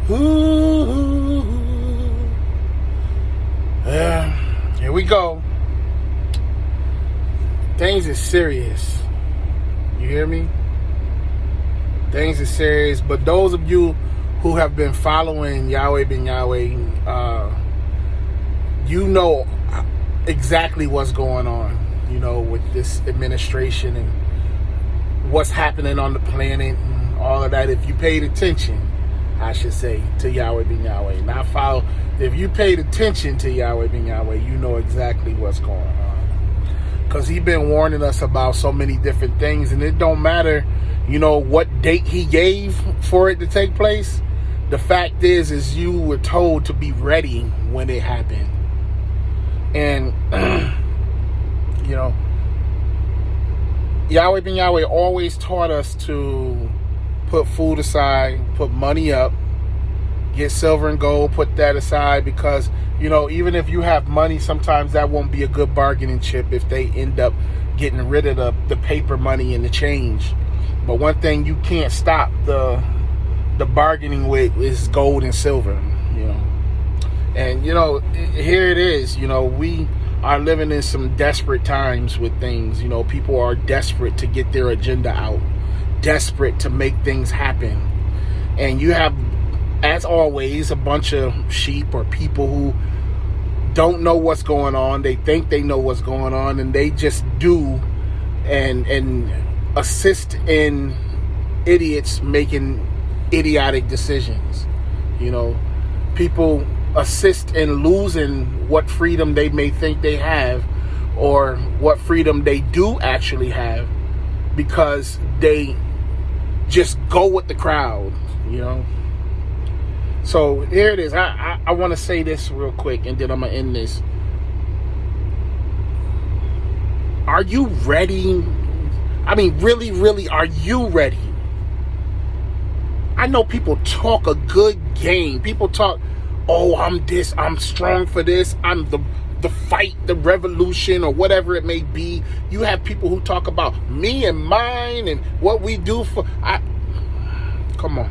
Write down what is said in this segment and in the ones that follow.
Ooh. Here we go. Things is serious. You hear me? Things is serious. But those of you who have been following Yahweh Ben Yahweh, you know exactly what's going on, you know, with this administration and what's happening on the planet and all of that. If you paid attention, I should say, to Yahweh Ben Yahweh. Not follow. If you paid attention to Yahweh Ben Yahweh, you know exactly what's going on. Because he's been warning us about so many different things. And it don't matter, you know, what date he gave for it to take place. The fact is you were told to be ready when it happened. And, you know, Yahweh Ben Yahweh always taught us to put food aside, put money up, get silver and gold, put that aside, because, you know, even if you have money, sometimes that won't be a good bargaining chip if they end up getting rid of the paper money and the change. But one thing you can't stop the bargaining with is gold and silver, you know. And, you know, here it is, you know, we are living in some desperate times with things. You know, people are desperate to get their agenda out, desperate to make things happen. And you have, as always, a bunch of sheep or people who don't know what's going on. They think they know what's going on, and they just do and assist in idiots making idiotic decisions. You know, people assist in losing what freedom they may think they have, or what freedom they do actually have, because they just go with the crowd, you know. So here it is. I want to say this real quick, and then I'm gonna end this. Are you ready? I mean, really, are you ready? I know people talk a good game. People talk, oh, I'm strong for this, I'm the fight, the revolution, or whatever it may be. You have people who talk about me and mine and what we do for. Come on.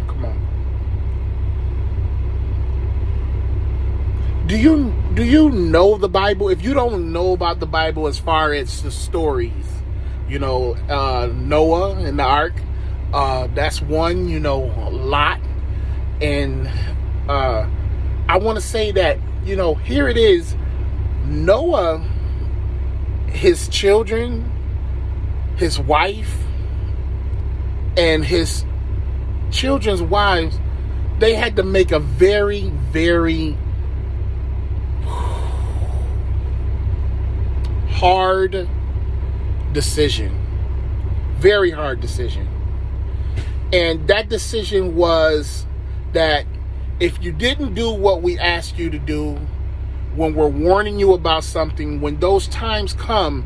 Do you know the Bible? If you don't know about the Bible as far as the stories, you know, Noah and the ark, that's one, you know, Lot, and I want to say that, you know, here it is. Noah, his children, his wife, and his children's wives, they had to make a very, very hard decision. Very hard decision. And that decision was that if you didn't do what we asked you to do, when we're warning you about something, when those times come,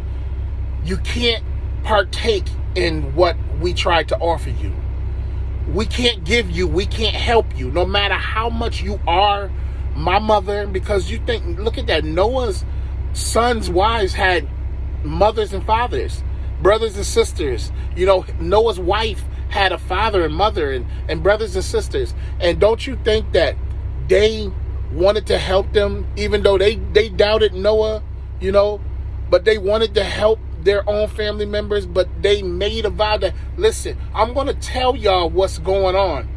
you can't partake in what we tried to offer you. We can't give you, we can't help you, no matter how much you are my mother, because you think, look at that, Noah's sons' wives had mothers and fathers, brothers and sisters. You know, Noah's wife had a father and mother and brothers and sisters. And don't you think that they wanted to help them, even though they doubted Noah, you know, but they wanted to help their own family members, but they made a vow that, listen, I'm going to tell y'all what's going on.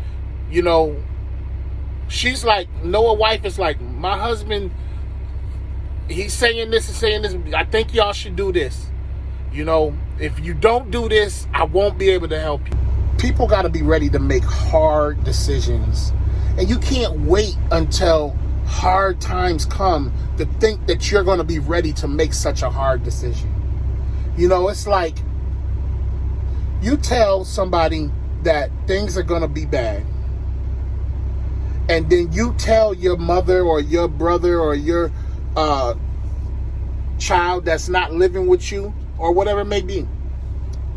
You know, she's like, Noah's wife is like, my husband, he's saying this and saying this. I think y'all should do this. You know, if you don't do this, I won't be able to help you. People got to be ready to make hard decisions. And you can't wait until hard times come to think that you're going to be ready to make such a hard decision. You know, it's like you tell somebody that things are going to be bad, and then you tell your mother or your brother or your child that's not living with you or whatever it may be,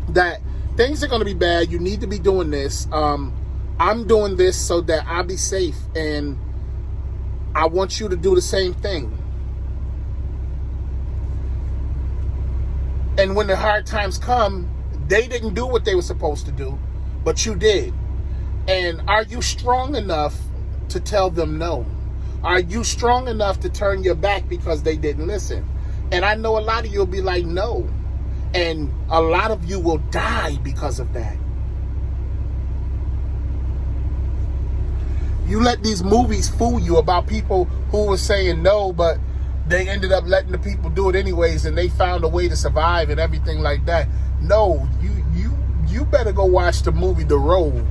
that things are going to be bad. You need to be doing this. I'm doing this so that I'll be safe, and I want you to do the same thing. And when the hard times come, they didn't do what they were supposed to do, but you did. And are you strong enough to tell them no? Are you strong enough to turn your back because they didn't listen? And I know a lot of you will be like, no. And a lot of you will die because of that. You let these movies fool you about people who were saying no, but they ended up letting the people do it anyways, and they found a way to survive and everything like that. No, you better go watch the movie The Road.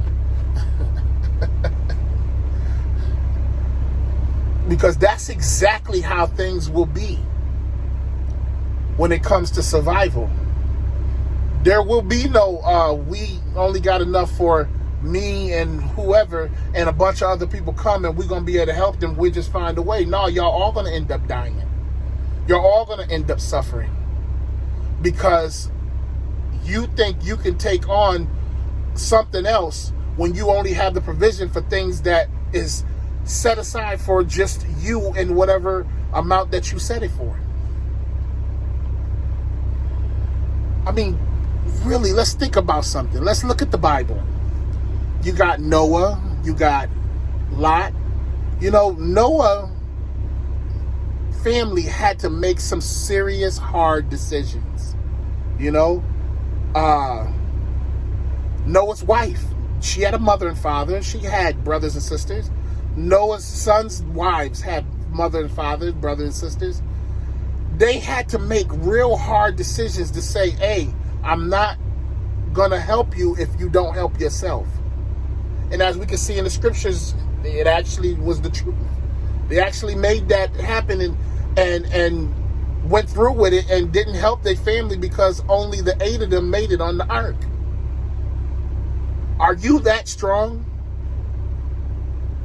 Because that's exactly how things will be when it comes to survival. There will be no, we only got enough for me and whoever, and a bunch of other people come and we're going to be able to help them. We just find a way. No, y'all all going to end up dying. You're all going to end up suffering because you think you can take on something else when you only have the provision for things that is set aside for just you and whatever amount that you set it for. I mean, really, let's think about something. Let's look at the Bible. You got Noah, you got Lot. You know, Noah family had to make some serious hard decisions. You know, Noah's wife, she had a mother and father. She had brothers and sisters. Noah's sons' wives had mother and father, brothers and sisters. They had to make real hard decisions to say, hey, I'm not going to help you if you don't help yourself. And as we can see in the scriptures, it actually was the truth. They actually made that happen and went through with it and didn't help their family because only the 8 of them made it on the ark. Are you that strong?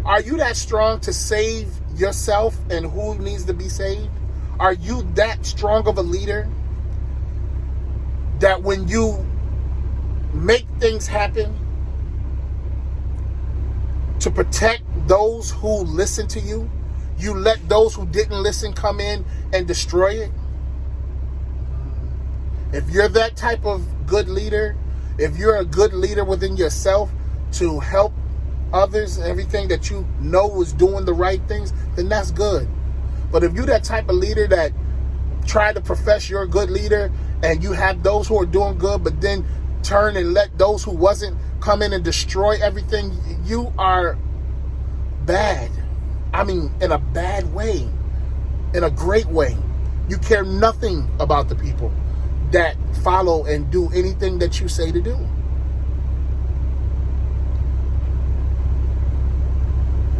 Are you that strong to save yourself and who needs to be saved? Are you that strong of a leader that when you make things happen to protect those who listen to you, you let those who didn't listen come in and destroy it? If you're that type of good leader, if you're a good leader within yourself to help others, everything that you know is doing the right things, then that's good. But if you're that type of leader that try to profess you're a good leader and you have those who are doing good, but then turn and let those who wasn't come in and destroy everything, you are bad. I mean, in a bad way, in a great way. You care nothing about the people that follow and do anything that you say to do.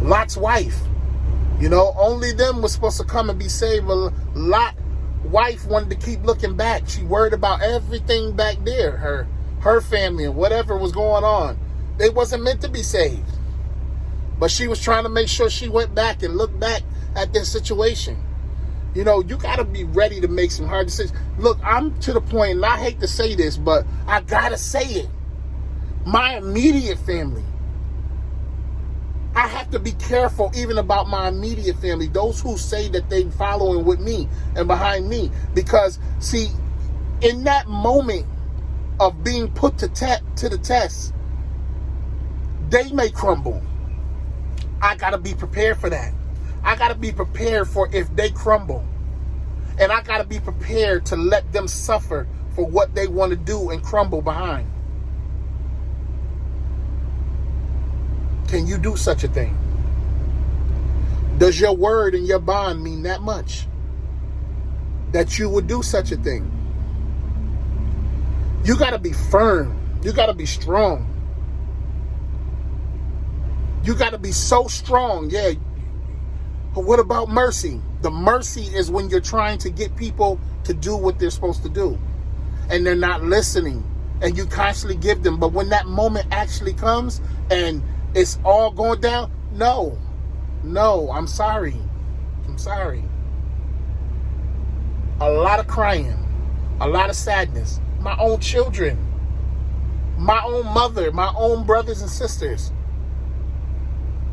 Lot's wife, you know, only them was supposed to come and be saved. But Lot's wife wanted to keep looking back. She worried about everything back there, her family and whatever was going on. They wasn't meant to be saved. But she was trying to make sure she went back and looked back at this situation. You know, you got to be ready to make some hard decisions. Look, I'm to the point, and I hate to say this, but I got to say it. My immediate family. I have to be careful even about my immediate family, those who say that they following with me and behind me. Because, see, in that moment of being put to the test, they may crumble. I got to be prepared for that. I got to be prepared for if they crumble. And I got to be prepared to let them suffer for what they want to do and crumble behind. Can you do such a thing? Does your word and your bond mean that much? That you would do such a thing? You got to be firm. You got to be strong. You got to be so strong. Yeah. But what about mercy? The mercy is when you're trying to get people to do what they're supposed to do. And they're not listening. And you constantly give them. But when that moment actually comes and it's all going down, no, I'm sorry. I'm sorry. A lot of crying. A lot of sadness. My own children. My own mother. My own brothers and sisters.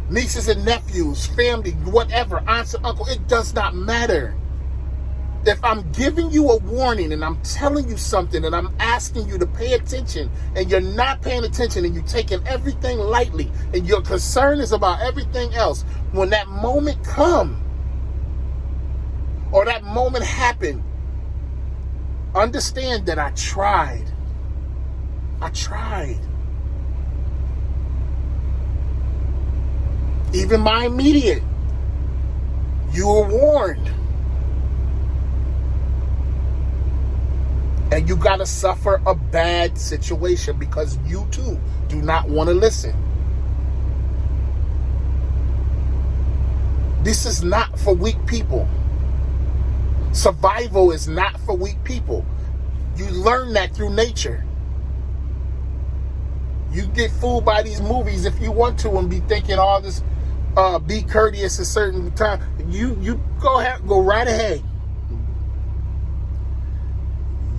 Nieces and nephews, family, whatever, aunts and uncle, it does not matter. If I'm giving you a warning and I'm telling you something and I'm asking you to pay attention and you're not paying attention and you're taking everything lightly and your concern is about everything else, when that moment come or that moment happen, understand that I tried. I tried. Even my immediate, you were warned. And you got to suffer a bad situation because you too do not want to listen. This is not for weak people. Survival is not for weak people. You learn that through nature. You get fooled by these movies if you want to and be thinking all this, be courteous at certain time. You go right ahead.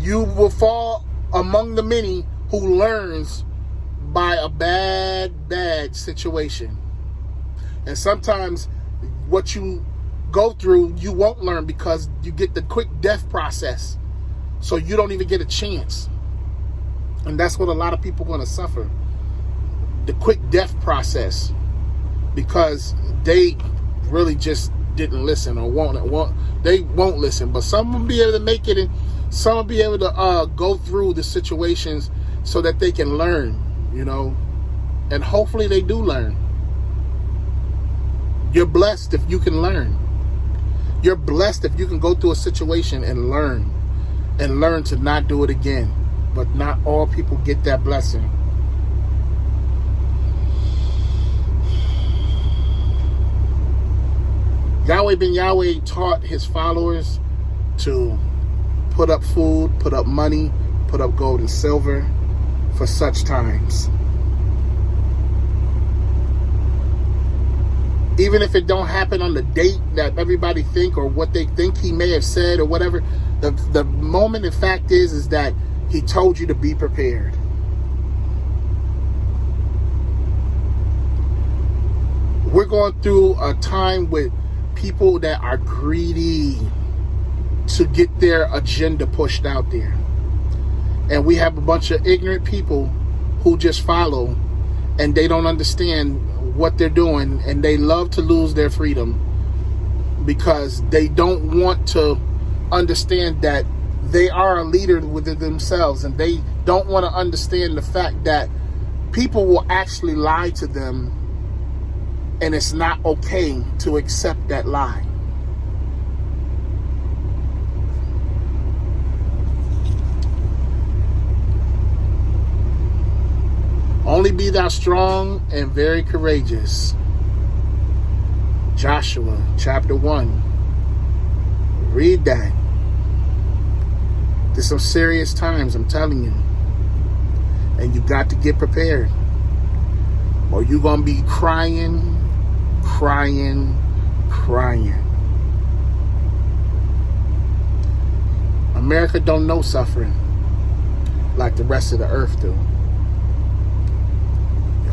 You will fall among the many who learns by a bad situation. And sometimes what you go through, you won't learn because you get the quick death process. So you don't even get a chance. And that's what a lot of people are going to suffer. The quick death process. Because they really just didn't listen or they won't listen. But some will be able to make it, and some will be able to go through the situations so that they can learn, you know. And hopefully they do learn. You're blessed if you can learn. You're blessed if you can go through a situation and learn to not do it again. But not all people get that blessing. Yahweh ben Yahweh taught his followers to put up food, put up money, put up gold and silver for such times. Even if it don't happen on the date that everybody think or what they think he may have said or whatever, the moment in fact is that he told you to be prepared. We're going through a time with people that are greedy to get their agenda pushed out there. And we have a bunch of ignorant people who just follow and they don't understand what they're doing, and they love to lose their freedom because they don't want to understand that they are a leader within themselves, and they don't want to understand the fact that people will actually lie to them, and it's not okay to accept that lie. Only be thou strong and very courageous. Joshua chapter 1. Read that. There's some serious times, I'm telling you. And you got to get prepared. Or you're going to be crying. America don't know suffering like the rest of the earth do.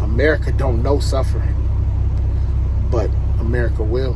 America don't know suffering, but America will.